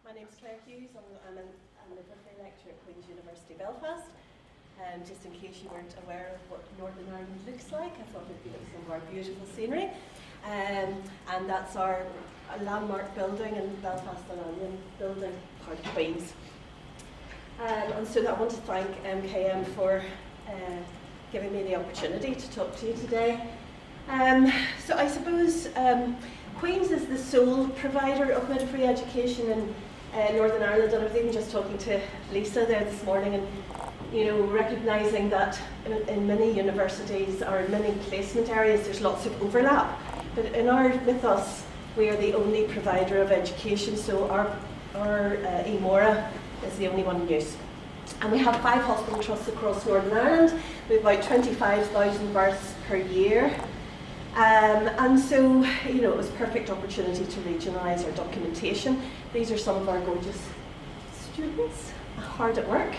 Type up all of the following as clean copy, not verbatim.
My name is Clare Hughes. I'm a midwifery lecturer at Queen's University Belfast. Just in case you weren't aware of what Northern Ireland looks like, I thought it'd be some of our beautiful scenery. And that's our landmark building in Belfast, the Lanyon building, part of Queen's. And so I want to thank MKM for giving me the opportunity to talk to you today. So I suppose Queen's is the sole provider of midwifery education in Northern Ireland, and I was even just talking to Lisa there this morning, and recognising that in many universities or in many placement areas there's lots of overlap, but with us we are the only provider of education, so our eMORA is the only one in use. And we have 5 hospital trusts across Northern Ireland with about 25,000 births per year. And so, it was a perfect opportunity to regionalise our documentation. These are some of our gorgeous students, hard at work.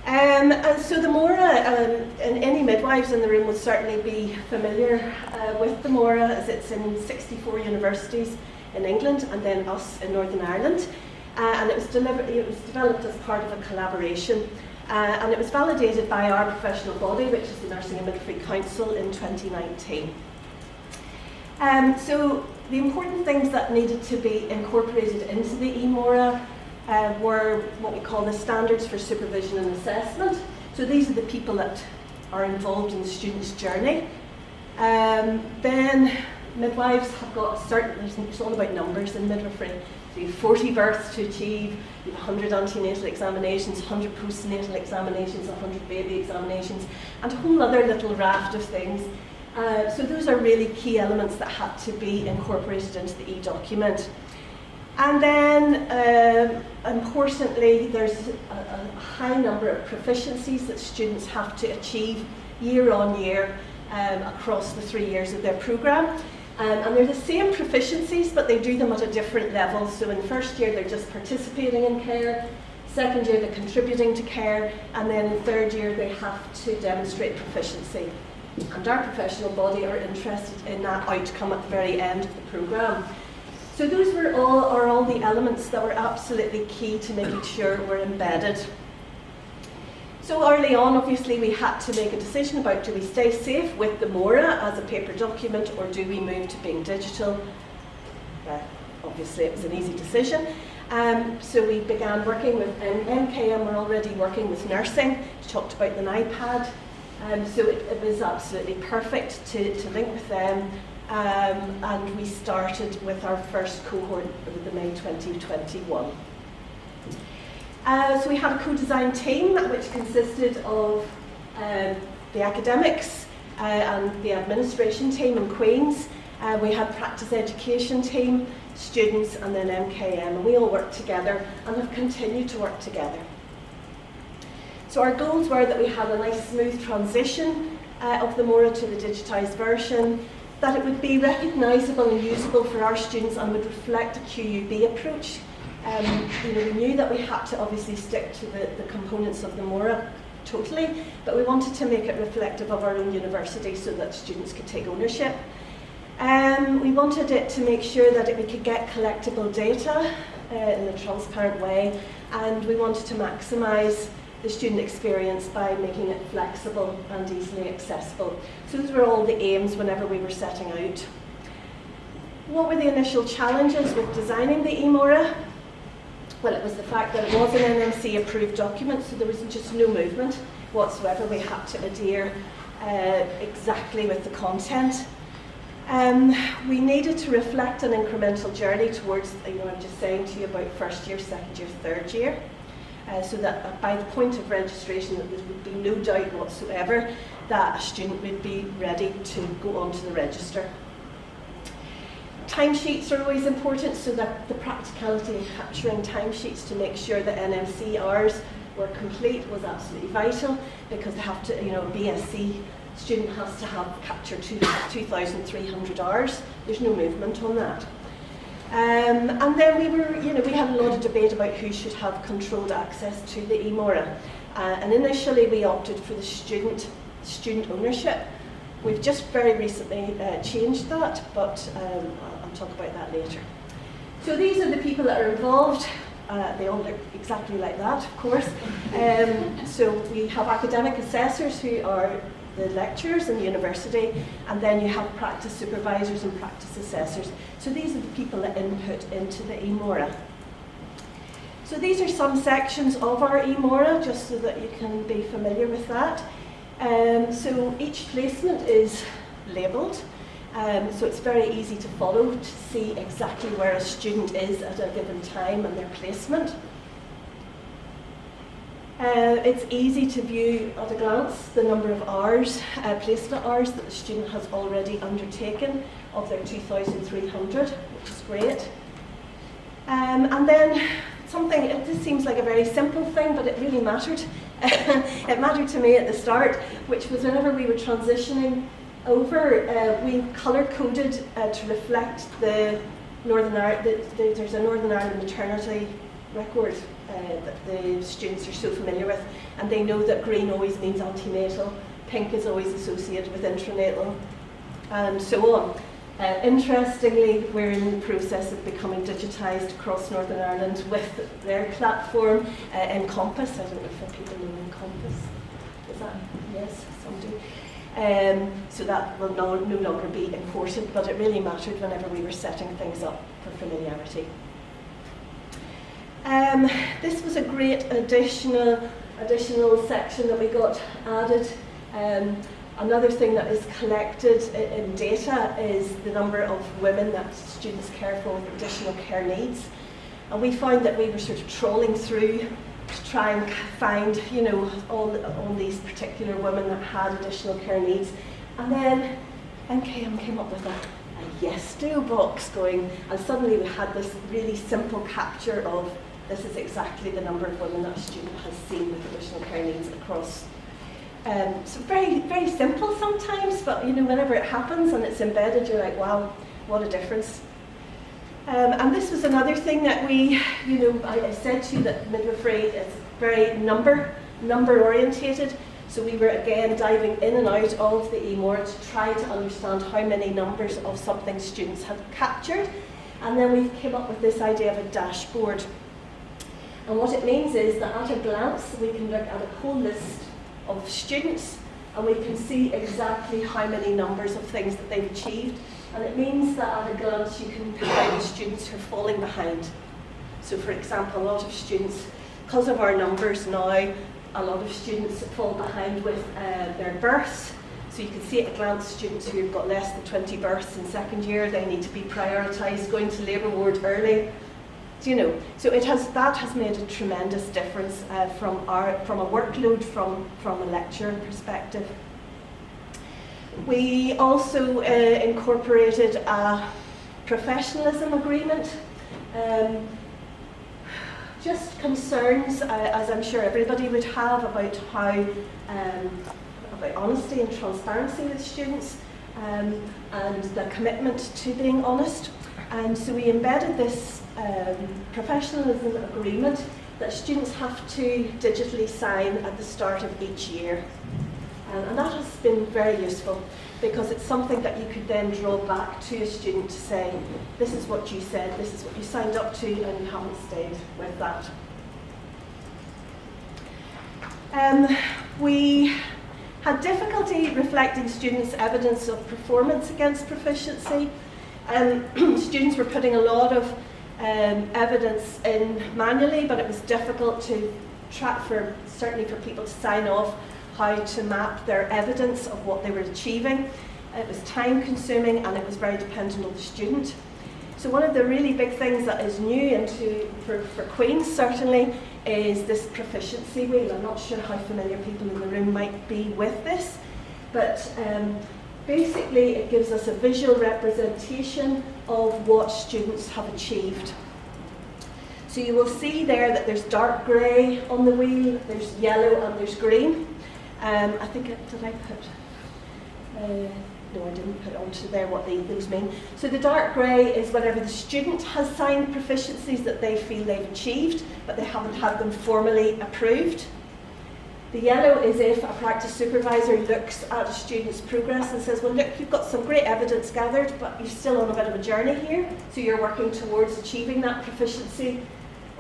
And so the MORA, and any midwives in the room will certainly be familiar with the MORA, as it's in 64 universities in England and then us in Northern Ireland. And it was developed as part of a collaboration. And it was validated by our professional body, which is the Nursing and Midwifery Council, in 2019. So the important things that needed to be incorporated into the eMORA were what we call the standards for supervision and assessment. So these are the people that are involved in the student's journey. Then midwives have got it's all about numbers in midwifery. So you have 40 births to achieve, you have 100 antenatal examinations, 100 postnatal examinations, 100 baby examinations, and a whole other little raft of things. So those are really key elements that had to be incorporated into the e-document. And then, importantly, there's a high number of proficiencies that students have to achieve year on year across the 3 years of their programme. And they're the same proficiencies, but they do them at a different level. So in the first year, they're just participating in care. Second year, they're contributing to care. And then in third year, they have to demonstrate proficiency. And our professional body are interested in that outcome at the very end of the programme. So those are all the elements that were absolutely key to making sure we're embedded. So early on, obviously, we had to make a decision about, do we stay safe with the MORA as a paper document, or do we move to being digital? Obviously, it was an easy decision. So we began working with MKM. We're already working with nursing. We talked about an iPad. So it was absolutely perfect to link with them. And we started with our first cohort with the May 2021. So we had a co-design team which consisted of the academics and the administration team in Queen's. We had practice education team, students, and then MKM, and we all worked together and have continued to work together. So our goals were that we had a nice smooth transition of the MORA to the digitised version, that it would be recognisable and usable for our students and would reflect a QUB approach. We knew that we had to obviously stick to the components of the MORA totally, but we wanted to make it reflective of our own university so that students could take ownership. We wanted it to make sure that we could get collectible data in a transparent way, and we wanted to maximise the student experience by making it flexible and easily accessible. So those were all the aims whenever we were setting out. What were the initial challenges with designing the eMORA? Well, it was the fact that it was an NMC approved document, so there was just no movement whatsoever. We had to adhere exactly with the content. We needed to reflect an incremental journey towards, I'm just saying to you about first year, second year, third year. So that by the point of registration, there would be no doubt whatsoever that a student would be ready to go onto the register. Timesheets are always important, so that the practicality of capturing timesheets to make sure that NMC hours were complete was absolutely vital, because they have to, a BSc student has to have captured 2,300 hours. There's no movement on that. And then we had a lot of debate about who should have controlled access to the eMORA. And initially we opted for the student ownership. We've just very recently changed that, but I'll talk about that later. So these are the people that are involved. They all look exactly like that, of course. So we have academic assessors who are the lecturers in the university, and then you have practice supervisors and practice assessors. So these are the people that input into the eMORA. So these are some sections of our eMORA, just so that you can be familiar with that. So each placement is labelled, so it's very easy to follow, to see exactly where a student is at a given time and their placement. It's easy to view at a glance the number of hours, placement hours that the student has already undertaken of their 2,300, which is great. And then this seems like a very simple thing, but it really mattered. It mattered to me at the start, which was whenever we were transitioning over, we colour-coded to reflect the Northern Ireland, there's a Northern Ireland maternity record that the students are so familiar with, and they know that green always means antenatal, pink is always associated with intranatal, and so on. Interestingly, we're in the process of becoming digitised across Northern Ireland with their platform, Encompass. I don't know if people know Encompass. Is that? Yes, some do. So that will no longer be important, but it really mattered whenever we were setting things up for familiarity. This was a great additional section that we got added. Another thing that is collected in data is the number of women that students care for with additional care needs. And we found that we were sort of trawling through to try and find, you know, all these particular women that had additional care needs. And then NKM came up with a yes do box going, and suddenly we had this really simple capture of this is exactly the number of women that a student has seen with additional care needs across. So very, very simple sometimes, but you know, whenever it happens and it's embedded, you're like, wow, what a difference. And this was another thing that we, you know, I said to you that midwifery is very number orientated. So we were again diving in and out of the eMORA to try to understand how many numbers of something students had captured. And then we came up with this idea of a dashboard. And what it means is that at a glance, we can look at a whole list of students, and we can see exactly how many numbers of things that they've achieved. And it means that at a glance you can find students who are falling behind. So for example, a lot of students, because of our numbers now, a lot of students fall behind with their births. So you can see at a glance students who've got less than 20 births in second year, they need to be prioritised going to labour ward early. You know, so that has made a tremendous difference from a workload from a lecture perspective. We also incorporated a professionalism agreement. Just concerns, as I'm sure everybody would have, about how about honesty and transparency with students, and the commitment to being honest. And so we embedded this professionalism agreement that students have to digitally sign at the start of each year. And that has been very useful, because it's something that you could then draw back to a student to say, this is what you said, this is what you signed up to, and you haven't stayed with that. We had difficulty reflecting students' evidence of performance against proficiency. Students were putting a lot of evidence in manually, but it was difficult to track certainly for people to sign off how to map their evidence of what they were achieving. It was time consuming, and it was very dependent on the student. So one of the really big things that is new for Queen's certainly is this proficiency wheel. I'm not sure how familiar people in the room might be with this, but basically it gives us a visual representation of what students have achieved. So you will see there that there's dark grey on the wheel, there's yellow and there's green. I think, did I put, no I didn't put onto there what those mean. So the dark grey is whenever the student has signed proficiencies that they feel they've achieved, but they haven't had them formally approved. The yellow is if a practice supervisor looks at a student's progress and says, well look, you've got some great evidence gathered, but you're still on a bit of a journey here, so you're working towards achieving that proficiency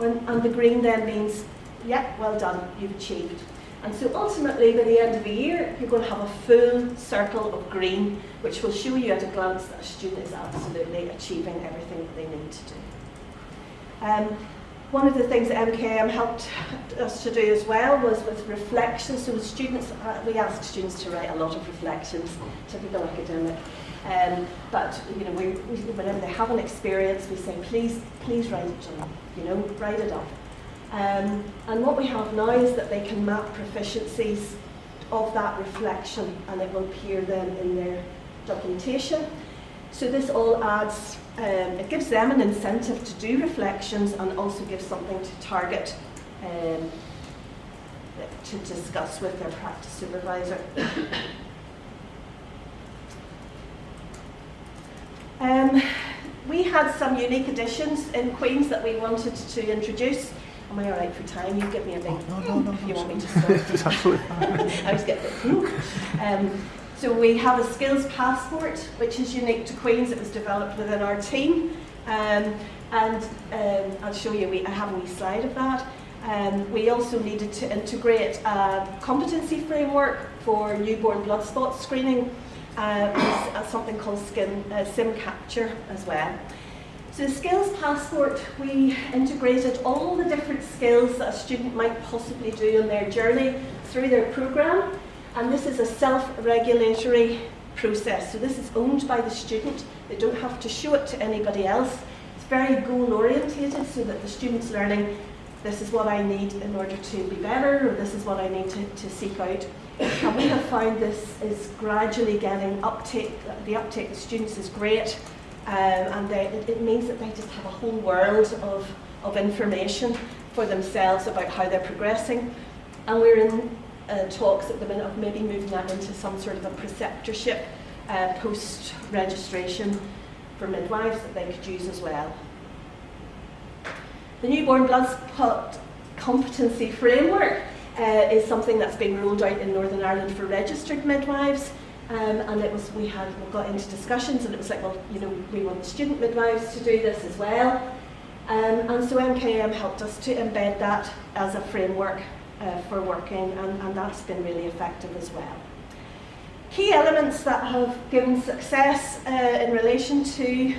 And the green then means, yeah, well done, you've achieved. And so ultimately, by the end of the year, you're going to have a full circle of green, which will show you at a glance that a student is absolutely achieving everything that they need to do. One of the things that MKM helped us to do as well was with reflections. So with students, we asked students to write a lot of reflections, typical academic. But you know, whenever they have an experience, we say, please write it down. You know, write it up. And what we have now is that they can map proficiencies of that reflection, and it will appear then in their documentation. So this all adds, it gives them an incentive to do reflections and also gives something to target to discuss with their practice supervisor. We had some unique additions in Queen's that we wanted to introduce. Am I all right for time? You give me a big no, if you want me to start. It's absolutely fine. I was getting so we have a skills passport, which is unique to Queen's. It was developed within our team. I'll show you, I have a wee slide of that. We also needed to integrate a competency framework for newborn blood spot screening, with something called SIM capture as well. So the skills passport, we integrated all the different skills that a student might possibly do in their journey through their programme, and this is a self-regulatory process. So this is owned by the student. They don't have to show it to anybody else. It's very goal-orientated so that the student's learning, this is what I need in order to be better, or this is what I need to seek out. And we have found this is gradually getting uptake. The uptake of students is great. And it means that they just have a whole world of information for themselves about how they're progressing. And we're in talks at the minute of maybe moving that into some sort of a preceptorship post-registration for midwives that they could use as well. The Newborn Blood Spot Competency Framework is something that's been rolled out in Northern Ireland for registered midwives. And it was, we got into discussions, and it was like, well, you know, we want the student midwives to do this as well. And so MKM helped us to embed that as a framework for working, and that's been really effective as well. Key elements that have given success in relation to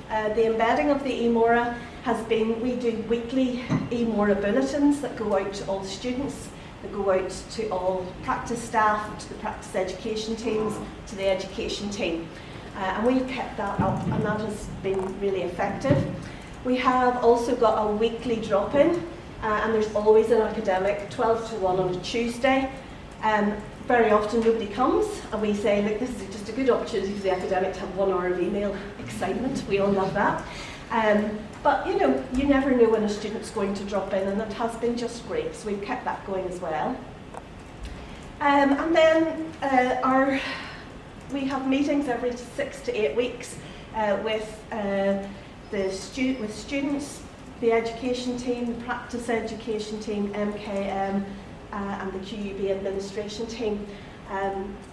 the embedding of the eMORA has been, we do weekly eMORA bulletins that go out to all students, that go out to all practice staff, to the practice education teams, to the education team. And we've kept that up, and that has been really effective. We have also got a weekly drop-in, and there's always an academic, 12 to 1 on a Tuesday. Very often nobody comes, and we say, look, this is just a good opportunity for the academic to have 1 hour of email excitement. We all love that. But you know, you never know when a student's going to drop in, and it has been just great. So we've kept that going as well. And then we have meetings every 6 to 8 weeks with students, the education team, the practice education team, MKM, and the QUB administration team.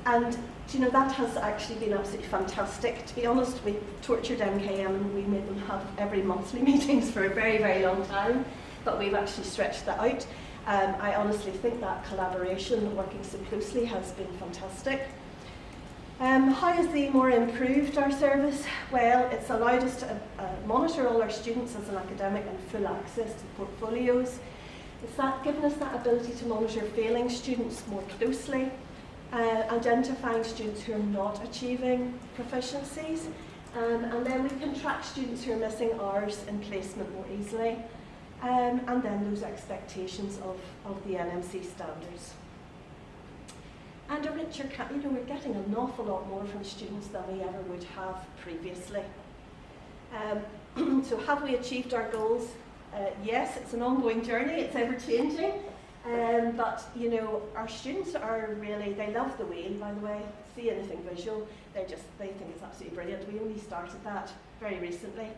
And you know, that has actually been absolutely fantastic. To be honest, we tortured MKM and we made them have every monthly meetings for a very, very long time, but we've actually stretched that out. I honestly think that collaboration, working so closely, has been fantastic. How has the eMORA improved our service? Well, it's allowed us to monitor all our students as an academic and full access to portfolios. It's given us that ability to monitor failing students more closely, identifying students who are not achieving proficiencies, and then we can track students who are missing hours in placement more easily, and then those expectations of the NMC standards. And a richer, you know, we're getting an awful lot more from students than we ever would have previously. So have we achieved our goals? Yes, it's an ongoing journey, it's ever changing. But you know, our students are really, they love the wheel, by the way. See anything visual, they think it's absolutely brilliant. We only started that very recently.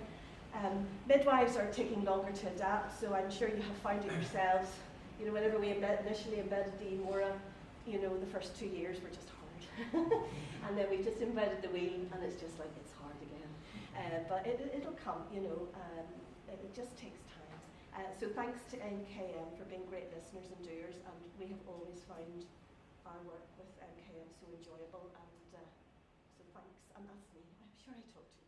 Midwives are taking longer to adapt, so I'm sure you have found it yourselves. You know, whenever we initially embedded the eMORA, you know, the first 2 years were just hard. And then we just embedded the wheel, and it's just like, it's hard again. But it'll come, you know, it just takes time. So thanks to MKM for being great listeners and doers, and we have always found our work with MKM so enjoyable, and so thanks, and that's me. I'm sure I talked too